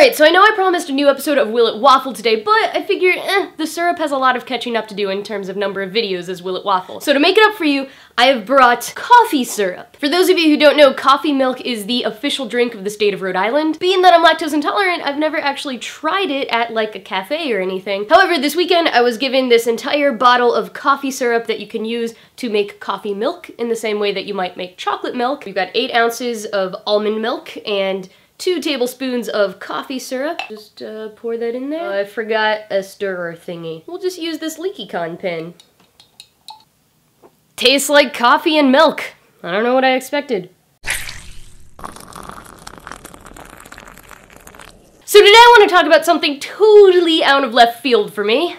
Alright, so I know I promised a new episode of Will It Waffle today, but I figure, the syrup has a lot of catching up to do in terms of number of videos as Will It Waffle. So to make it up for you, I have brought coffee syrup. For those of you who don't know, coffee milk is the official drink of the state of Rhode Island. Being that I'm lactose intolerant, I've never actually tried it at like a cafe or anything. However, this weekend I was given this entire bottle of coffee syrup that you can use to make coffee milk in the same way that you might make chocolate milk. We've got 8 ounces of almond milk and 2 tablespoons of coffee syrup. Just pour that in there. I forgot a stirrer thingy. We'll just use this LeakyCon pen. Tastes like coffee and milk. I don't know what I expected. So today I want to talk about something totally out of left field for me.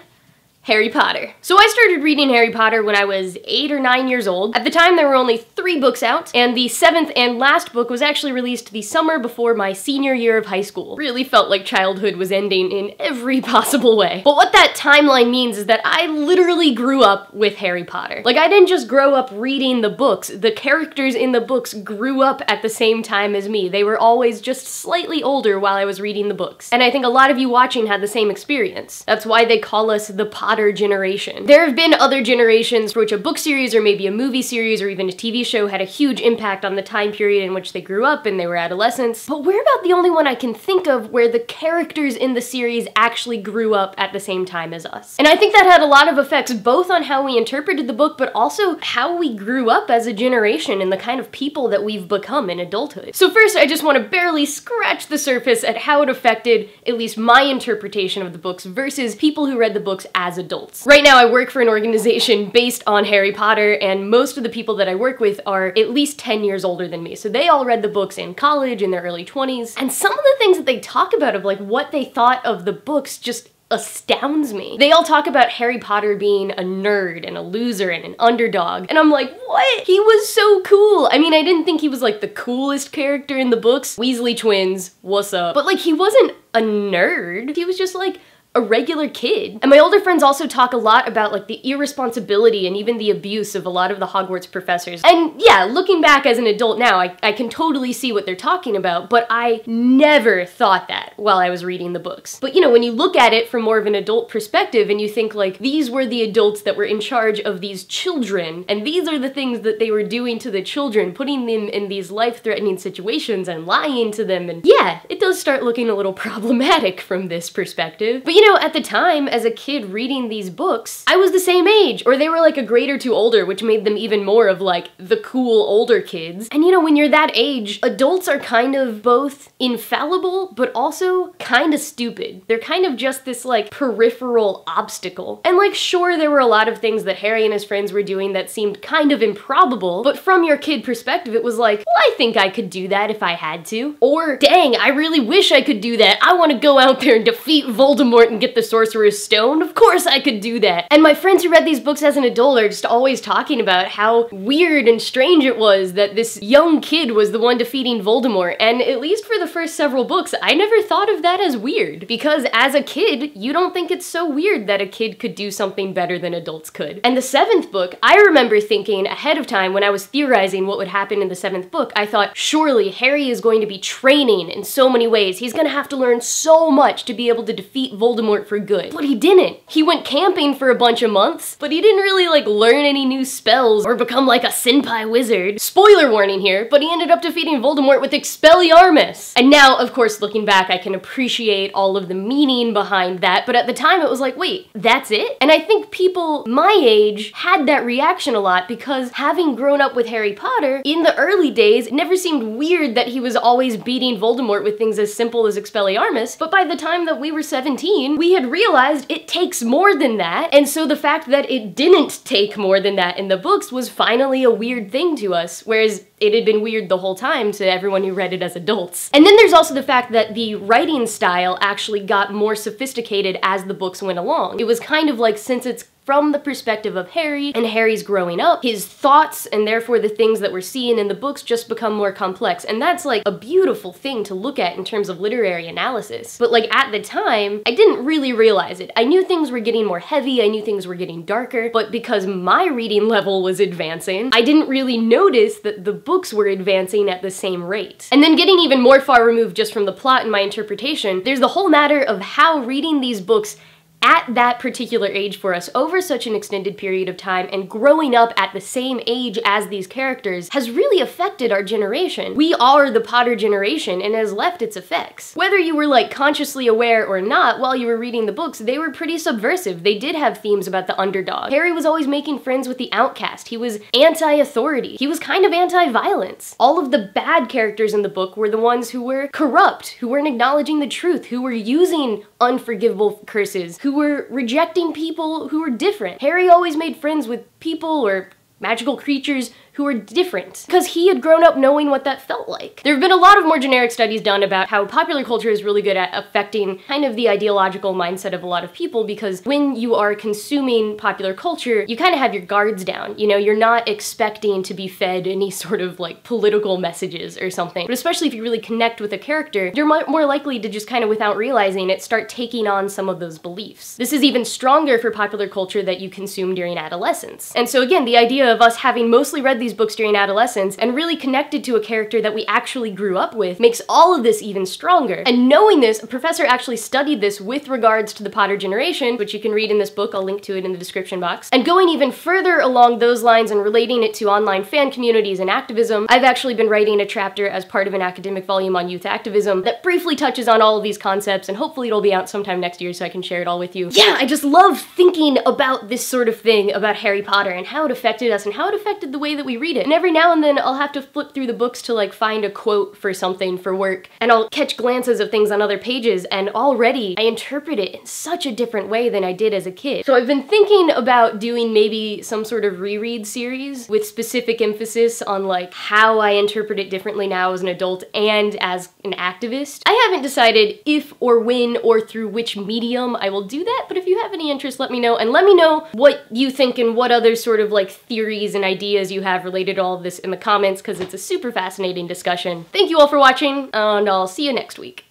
Harry Potter. So I started reading Harry Potter when I was 8 or 9 years old. At the time there were only 3 books out, and the 7th and last book was actually released the summer before my senior year of high school. Really felt like childhood was ending in every possible way. But what that timeline means is that I literally grew up with Harry Potter. Like, I didn't just grow up reading the books, the characters in the books grew up at the same time as me. They were always just slightly older while I was reading the books. And I think a lot of you watching had the same experience. That's why they call us the Potter generation. There have been other generations for which a book series or maybe a movie series or even a TV show had a huge impact on the time period in which they grew up and they were adolescents, but we're about the only one I can think of where the characters in the series actually grew up at the same time as us. And I think that had a lot of effects both on how we interpreted the book, but also how we grew up as a generation and the kind of people that we've become in adulthood. So first, I just want to barely scratch the surface at how it affected at least my interpretation of the books versus people who read the books as adults. Right now I work for an organization based on Harry Potter, and most of the people that I work with are at least 10 years older than me. So they all read the books in college, in their early 20s, and some of the things that they talk about of like what they thought of the books just astounds me. They all talk about Harry Potter being a nerd and a loser and an underdog, and I'm like, what? He was so cool. I mean, I didn't think he was like the coolest character in the books. Weasley twins, what's up? But like, he wasn't a nerd. He was just like a regular kid. And my older friends also talk a lot about like the irresponsibility and even the abuse of a lot of the Hogwarts professors. And yeah, looking back as an adult now, I can totally see what they're talking about, but I never thought that while I was reading the books. But you know, when you look at it from more of an adult perspective and you think like, these were the adults that were in charge of these children, and these are the things that they were doing to the children, putting them in these life-threatening situations and lying to them, and yeah, it does start looking a little problematic from this perspective. But you know, at the time, as a kid reading these books, I was the same age, or they were like a grade or 2 older, which made them even more of like the cool older kids. And you know, when you're that age, adults are kind of both infallible, but also kind of stupid. They're kind of just this like peripheral obstacle. And like, sure, there were a lot of things that Harry and his friends were doing that seemed kind of improbable, but from your kid perspective, it was like, well, I think I could do that if I had to. Or, dang, I really wish I could do that. I want to go out there and defeat Voldemort and get the Sorcerer's Stone. Of course I could do that. And my friends who read these books as an adult are just always talking about how weird and strange it was that this young kid was the one defeating Voldemort. And at least for the first several books, I never thought of that as weird. Because as a kid, you don't think it's so weird that a kid could do something better than adults could. And the 7th book, I remember thinking ahead of time when I was theorizing what would happen in the 7th book, I thought, surely Harry is going to be training in so many ways. He's gonna have to learn so much to be able to defeat Voldemort for good. But he didn't. He went camping for a bunch of months, but he didn't really like learn any new spells or become like a senpai wizard. Spoiler warning here, but he ended up defeating Voldemort with Expelliarmus. And now, of course, looking back, I can appreciate all of the meaning behind that, but at the time it was like, wait, that's it? And I think people my age had that reaction a lot because having grown up with Harry Potter, in the early days, it never seemed weird that he was always beating Voldemort with things as simple as Expelliarmus, but by the time that we were 17, we had realized it takes more than that, and so the fact that it didn't take more than that in the books was finally a weird thing to us, whereas it had been weird the whole time to everyone who read it as adults. And then there's also the fact that the writing style actually got more sophisticated as the books went along. It was kind of like, since it's from the perspective of Harry and Harry's growing up, his thoughts and therefore the things that we're seeing in the books just become more complex. And that's like a beautiful thing to look at in terms of literary analysis. But like at the time, I didn't really realize it. I knew things were getting more heavy, I knew things were getting darker, but because my reading level was advancing, I didn't really notice that the books were advancing at the same rate. And then getting even more far removed just from the plot and my interpretation, there's the whole matter of how reading these books at that particular age for us over such an extended period of time and growing up at the same age as these characters has really affected our generation. We are the Potter generation and has left its effects. Whether you were like consciously aware or not while you were reading the books, they were pretty subversive. They did have themes about the underdog. Harry was always making friends with the outcast. He was anti-authority. He was kind of anti-violence. All of the bad characters in the book were the ones who were corrupt, who weren't acknowledging the truth, who were using unforgivable curses, who were rejecting people who were different. Harry always made friends with people or magical creatures who were different, because he had grown up knowing what that felt like. There have been a lot of more generic studies done about how popular culture is really good at affecting kind of the ideological mindset of a lot of people, because when you are consuming popular culture, you kind of have your guards down. You know, you're not expecting to be fed any sort of like political messages or something. But especially if you really connect with a character, you're more likely to just kind of without realizing it start taking on some of those beliefs. This is even stronger for popular culture that you consume during adolescence. And so again, the idea of us having mostly read these books during adolescence and really connected to a character that we actually grew up with makes all of this even stronger. And knowing this, a professor actually studied this with regards to the Potter generation, which you can read in this book, I'll link to it in the description box. And going even further along those lines and relating it to online fan communities and activism, I've actually been writing a chapter as part of an academic volume on youth activism that briefly touches on all of these concepts, and hopefully it'll be out sometime next year so I can share it all with you. Yeah, I just love thinking about this sort of thing about Harry Potter and how it affected us and how it affected the way that we read it. And every now and then I'll have to flip through the books to like find a quote for something for work, and I'll catch glances of things on other pages, and already I interpret it in such a different way than I did as a kid. So I've been thinking about doing maybe some sort of reread series with specific emphasis on like how I interpret it differently now as an adult and as an activist. I haven't decided if or when or through which medium I will do that, but if you have any interest, let me know, and let me know what you think and what other sort of like theories and ideas you have related to all of this in the comments, because it's a super fascinating discussion. Thank you all for watching, and I'll see you next week.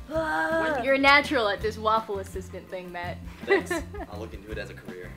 You're a natural at this waffle assistant thing, Matt. Thanks. I'll look into it as a career.